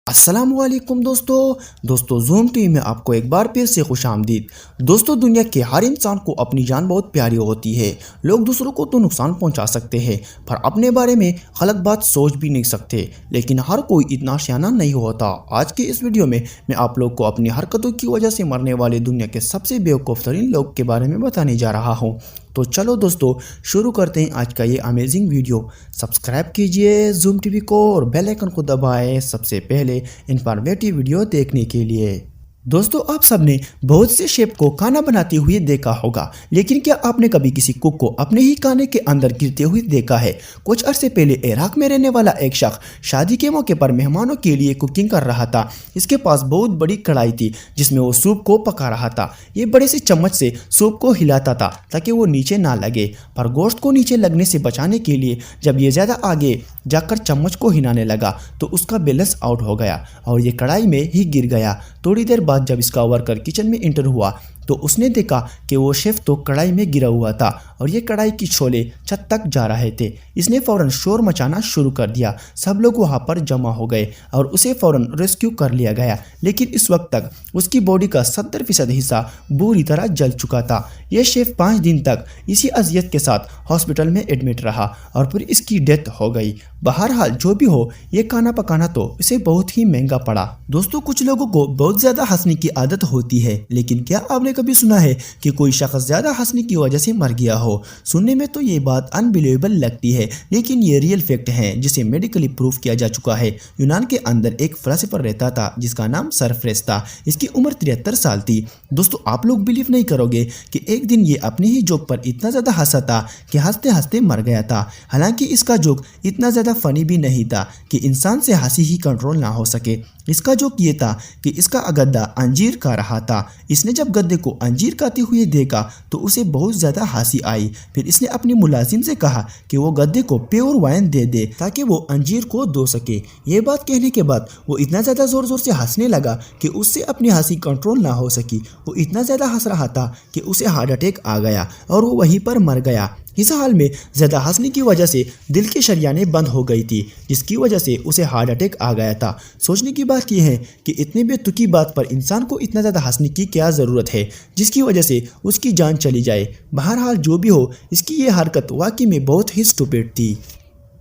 अस्सलामुअलैकुम दोस्तों zoom TV में आपको एक बार फिर से खुश आमदीद। दोस्तों, दुनिया के हर इंसान को अपनी जान बहुत प्यारी होती है। लोग दूसरों को तो नुकसान पहुंचा सकते हैं पर अपने बारे में गलत बात सोच भी नहीं सकते, लेकिन हर कोई इतना सियाना नहीं होता। आज के इस वीडियो में मैं आप लोग को अपनी हरकतों की वजह से मरने वाले दुनिया के सबसे बेवकूफ़ तरीन लोग के बारे में बताने जा रहा हूँ। तो चलो दोस्तों, शुरू करते हैं आज का ये अमेजिंग वीडियो। सब्सक्राइब कीजिए ज़ूम टीवी को और बेल आइकन को दबाएं सबसे पहले इन्फॉर्मेटिव वीडियो देखने के लिए। दोस्तों, आप सबने बहुत से शेफ को खाना बनाते हुए देखा होगा, लेकिन क्या आपने कभी किसी कुक को अपने ही खाने के अंदर गिरते हुए देखा है? कुछ अरसे पहले इराक में रहने वाला एक शख्स शादी के मौके पर मेहमानों के लिए कुकिंग कर रहा था। इसके पास बहुत बड़ी कढ़ाई थी जिसमें वो सूप को पका रहा था। ये बड़े से चम्मच से सूप को हिलाता था ताकि वो नीचे ना लगे, पर गोश्त को नीचे लगने से बचाने के लिए जब ये ज़्यादा आगे जाकर चम्मच को हिलाने लगा तो उसका बैलेंस आउट हो गया और ये कढ़ाई में ही गिर गया। थोड़ी देर बाद जब इसका वर्कर किचन में इंटर हुआ तो उसने देखा कि वो शेफ तो कढ़ाई में गिरा हुआ था और ये कढ़ाई की छोले छत तक जा रहे थे। इसने फ़ौरन शोर मचाना शुरू कर दिया। सब लोग वहाँ पर जमा हो गए और उसे फ़ौरन रेस्क्यू कर लिया गया, लेकिन इस वक्त तक उसकी बॉडी का 70% हिस्सा बुरी तरह जल चुका था। यह शेफ 5 दिन तक इसी अजियत के साथ हॉस्पिटल में एडमिट रहा और फिर इसकी डेथ हो गई। बहरहाल जो भी हो, ये खाना पकाना तो इसे बहुत ही महंगा पड़ा। दोस्तों, कुछ लोगों को बहुत ज़्यादा हंसने की आदत होती है, लेकिन क्या आपने कभी सुना है कि कोई शख्स ज़्यादा हंसने की वजह से मर गया हो? सुनने में तो ये बात अनबिलीवेबल लगती है, लेकिन ये रियल फैक्ट है जिसे मेडिकली प्रूफ किया जा चुका है। यूनान के अंदर एक फिलोसोफर रहता था जिसका नाम सरफ्रेस था। इसकी उम्र 73 साल थी। दोस्तों, आप लोग बिलीव नहीं करोगे कि एक दिन ये अपनी ही जोक पर इतना ज़्यादा हंसा था कि हंसते हंसते मर गया था। हालांकि इसका जोक इतना ज़्यादा फनी भी नहीं था कि इंसान से हंसी ही कंट्रोल ना हो सके। इसका जोक ये था कि इसका गद्दा अंजीर खा रहा था। इसने जब गद्दे को अंजीर खाते हुए देखा तो उसे बहुत ज़्यादा हंसी आई। फिर इसने अपनी मुलाजिम से कहा कि वो गद्दे को प्योर वाइन दे दे ताकि वो अंजीर को धो सके। ये बात कहने के बाद वो इतना ज़्यादा ज़ोर ज़ोर से हंसने लगा कि उससे अपनी हंसी कंट्रोल ना हो सकी। वो इतना ज़्यादा हंस रहा था कि उसे हार्ट अटैक आ गया और वो वहीं पर मर गया। इस हाल में ज़्यादा हंसने की वजह से दिल की शरियानें बंद हो गई थी, जिसकी वजह से उसे हार्ट अटैक आ गया था। सोचने की बात यह है कि इतने बेतुकी बात पर इंसान को इतना ज़्यादा हंसने की क्या ज़रूरत है जिसकी वजह से उसकी जान चली जाए। बहरहाल जो भी हो, इसकी ये हरकत वाकई में बहुत ही स्टूपिड थी।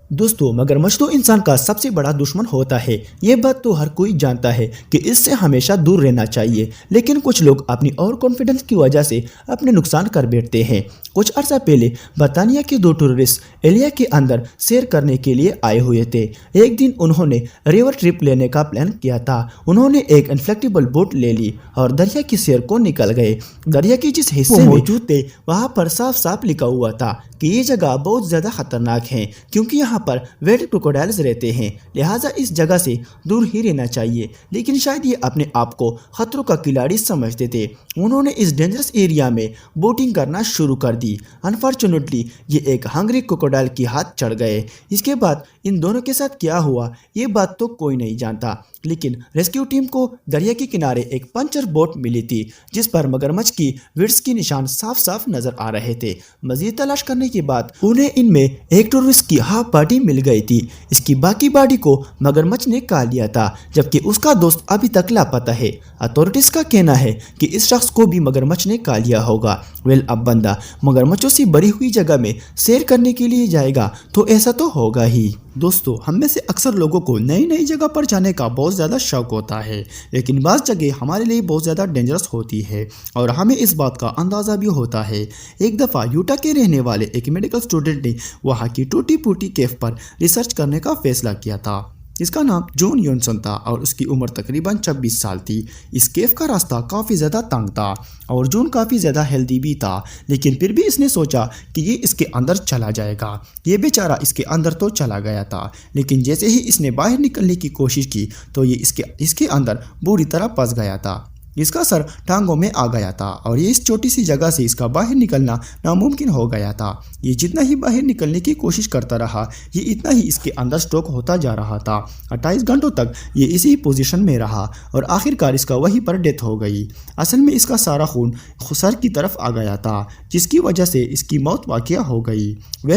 दोस्तों, मगरमच्छ तो इंसान का सबसे बड़ा दुश्मन होता है। ये बात तो हर कोई जानता है कि इससे हमेशा दूर रहना चाहिए, लेकिन कुछ लोग अपनी ओवर कॉन्फिडेंस की वजह से अपने नुकसान कर बैठते हैं। कुछ अर्सा पहले बर्तानिया के 2 टूरिस्ट एलिया के अंदर सैर करने के लिए आए हुए थे। एक दिन उन्होंने रिवर ट्रिप लेने का प्लान किया था। उन्होंने एक इन्फ्लेक्टिबल बोट ले ली और दरिया की सैर को निकल गए। दरिया के जिस हिस्से में मौजूद थे वहाँ पर साफ साफ लिखा हुआ था कि ये जगह बहुत ज़्यादा खतरनाक है क्योंकि यहाँ पर वेट क्रोकोडाइल्स रहते हैं, लिहाजा इस जगह से दूर ही रहना चाहिए। लेकिन शायद ये अपने आप को खतरों का खिलाड़ी समझते थे। उन्होंने इस डेंजरस एरिया में बोटिंग करना शुरू कर दी। अनफॉर्चुनेटली ये एक हंग्री क्रोकोडाइल की हाथ चढ़ गए। इसके बाद इन दोनों के साथ क्या हुआ ये बात तो कोई नहीं जानता, लेकिन रेस्क्यू टीम को दरिया के किनारे एक पंचर बोट मिली थी जिस पर मगरमच्छ की विड्स की निशान साफ साफ नजर आ रहे थे। मजीद तलाश करने के बाद उन्हें इनमें एक टूरिस्ट की हाफ बॉडी मिल गई थी। इसकी बाकी बॉडी को मगरमच्छ ने खा लिया था, जबकि उसका दोस्त अभी तक लापता है। अथॉरिटीज का कहना है कि इस शख्स को भी मगरमच्छ ने खा लिया होगा। वेल, अब बंदा मगरमच्छों से भरी हुई जगह में सैर करने के लिए जाएगा तो ऐसा तो होगा ही। दोस्तों, हम में से अक्सर लोगों को नई नई जगह पर जाने का बहुत ज़्यादा शौक होता है, लेकिन बाज़ जगह हमारे लिए बहुत ज़्यादा डेंजरस होती है और हमें इस बात का अंदाज़ा भी होता है। एक दफ़ा यूटा के रहने वाले एक मेडिकल स्टूडेंट ने वहाँ की टूटी फूटी केव पर रिसर्च करने का फैसला किया था। इसका नाम जॉन योनसन था और उसकी उम्र तकरीबन 26 साल थी। इस केव का रास्ता काफ़ी ज़्यादा तंग था और जॉन काफ़ी ज़्यादा हेल्दी भी था, लेकिन फिर भी इसने सोचा कि ये इसके अंदर चला जाएगा। ये बेचारा इसके अंदर तो चला गया था, लेकिन जैसे ही इसने बाहर निकलने की कोशिश की तो ये इसके अंदर बुरी तरह फंस गया था। इसका सर टांगों में आ गया था और ये इस छोटी सी जगह से इसका बाहर निकलना नामुमकिन हो गया था। ये जितना ही बाहर निकलने की कोशिश करता रहा, ये इतना ही इसके अंदर स्ट्रोक होता जा रहा था। 28 घंटों तक ये इसी पोजीशन में रहा और आखिरकार इसका वहीं पर डेथ हो गई। असल में इसका सारा खून सर की तरफ आ गया था, जिसकी वजह से इसकी मौत वाक़या हो गई।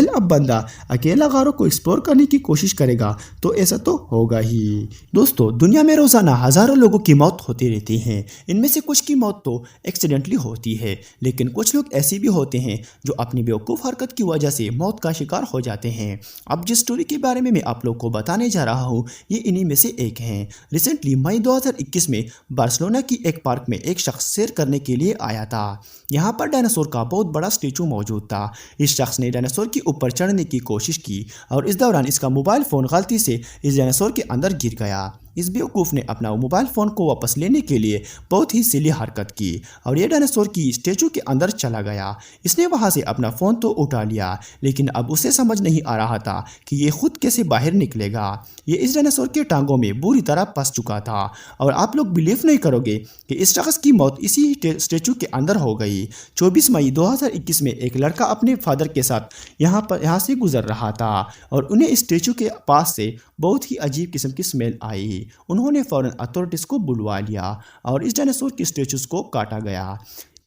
अब बंदा अकेला गारों को एक्सप्लोर करने की कोशिश करेगा तो ऐसा तो होगा ही। दोस्तों, दुनिया में रोज़ाना हज़ारों लोगों की मौत होती रहती है। इनमें से कुछ की मौत तो एक्सीडेंटली होती है, लेकिन कुछ लोग ऐसे भी होते हैं जो अपनी बेवकूफ़ हरकत की वजह से मौत का शिकार हो जाते हैं। अब जिस स्टोरी के बारे में मैं आप लोग को बताने जा रहा हूँ, ये इन्हीं में से एक है। रिसेंटली मई 2021 में बार्सिलोना की एक पार्क में एक शख्स सैर करने के लिए आया था। यहाँ पर डायनासोर का बहुत बड़ा स्टैचू मौजूद था। इस शख्स ने डायनासोर के ऊपर चढ़ने की कोशिश की और इस दौरान इसका मोबाइल फ़ोन गलती से इस डायनासोर के अंदर गिर गया। इस बेवकूफ़ ने अपना मोबाइल फ़ोन को वापस लेने के लिए बहुत ही सिली हरकत की और ये डायनासोर की स्टैचू के अंदर चला गया। इसने वहाँ से अपना फ़ोन तो उठा लिया, लेकिन अब उसे समझ नहीं आ रहा था कि ये खुद कैसे बाहर निकलेगा। ये इस डायनासोर के टांगों में बुरी तरह फंस चुका था और आप लोग बिलीव नहीं करोगे कि इस शख्स की मौत इसी स्टैचू के अंदर हो गई। 24 मई 2021 में एक लड़का अपने फादर के साथ यहाँ से गुजर रहा था और उन्हें इस स्टैचू के पास से बहुत ही अजीब किस्म की स्मेल आई। उन्होंने फ़ौरन अथॉरिटीज़ को बुलवा लिया और इस डायनासोर के स्टैचूज़ को काटा गया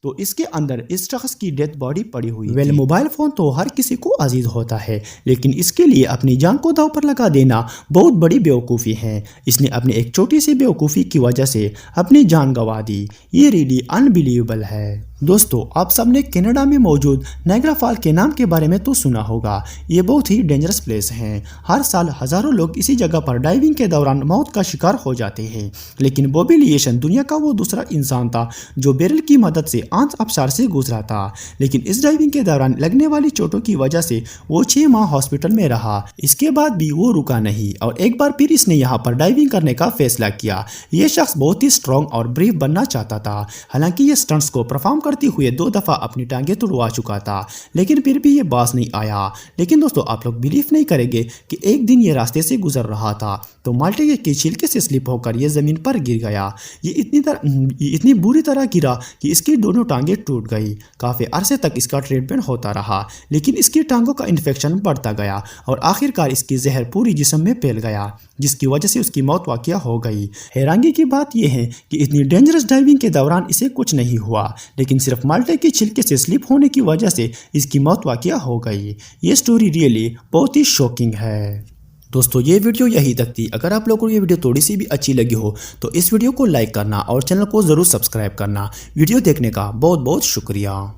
तो इसके अंदर इस शख्स की डेथ बॉडी पड़ी हुई थी। मोबाइल फ़ोन तो हर किसी को अजीज होता है, लेकिन इसके लिए अपनी जान को दांव पर लगा देना बहुत बड़ी बेवकूफ़ी है। इसने अपनी एक छोटी सी बेवकूफ़ी की वजह से अपनी जान गंवा दी। ये रियली अनबिलीवेबल है। दोस्तों, आप सबने कनाडा में मौजूद नायग्रा फॉल के नाम के बारे में तो सुना होगा। ये बहुत ही डेंजरस प्लेस है। हर साल हज़ारों लोग इसी जगह पर डाइविंग के दौरान मौत का शिकार हो जाते हैं, लेकिन बॉबी लिएशन दुनिया का वो दूसरा इंसान था जो बैरल की मदद से आंत आबशार से गुजरा था। लेकिन इस डाइविंग के दौरान लगने वाली चोटों की वजह से वो 6 माह हॉस्पिटल में रहा। इसके बाद भी वो रुका नहीं और एक बार फिर इसने यहाँ पर डाइविंग करने का फैसला किया। ये शख्स बहुत ही स्ट्रॉन्ग और ब्रीव बनना चाहता था। हालांकि ये स्टंट्स को परफॉर्म करते हुए 2 दफ़ा अपनी टांगें तुड़वा चुका था, लेकिन फिर भी ये बास नहीं आया। लेकिन दोस्तों, आप लोग बिलीव नहीं करेंगे कि एक दिन ये रास्ते से गुजर रहा था तो माल्टे के छिलके से स्लिप होकर ये ज़मीन पर गिर गया। ये इतनी बुरी तरह गिरा कि इसकी दोनों टांगें टूट गई। काफ़ी अरसे तक इसका ट्रीटमेंट होता रहा, लेकिन इसकी टांगों का इन्फेक्शन बढ़ता गया और आखिरकार इसकी जहर पूरी जिस्म में फैल गया, जिसकी वजह से उसकी मौत वाक़या हो गई। हैरानी की बात यह है कि इतनी डेंजरस डाइविंग के दौरान इसे कुछ नहीं हुआ, लेकिन सिर्फ माल्टे के छिलके से स्लिप होने की वजह से इसकी मौत वाक़या हो गई। ये स्टोरी रियली बहुत ही शॉकिंग है। दोस्तों, ये वीडियो यही तक थी। अगर आप लोगों को ये वीडियो थोड़ी सी भी अच्छी लगी हो तो इस वीडियो को लाइक करना और चैनल को ज़रूर सब्सक्राइब करना। वीडियो देखने का बहुत बहुत शुक्रिया।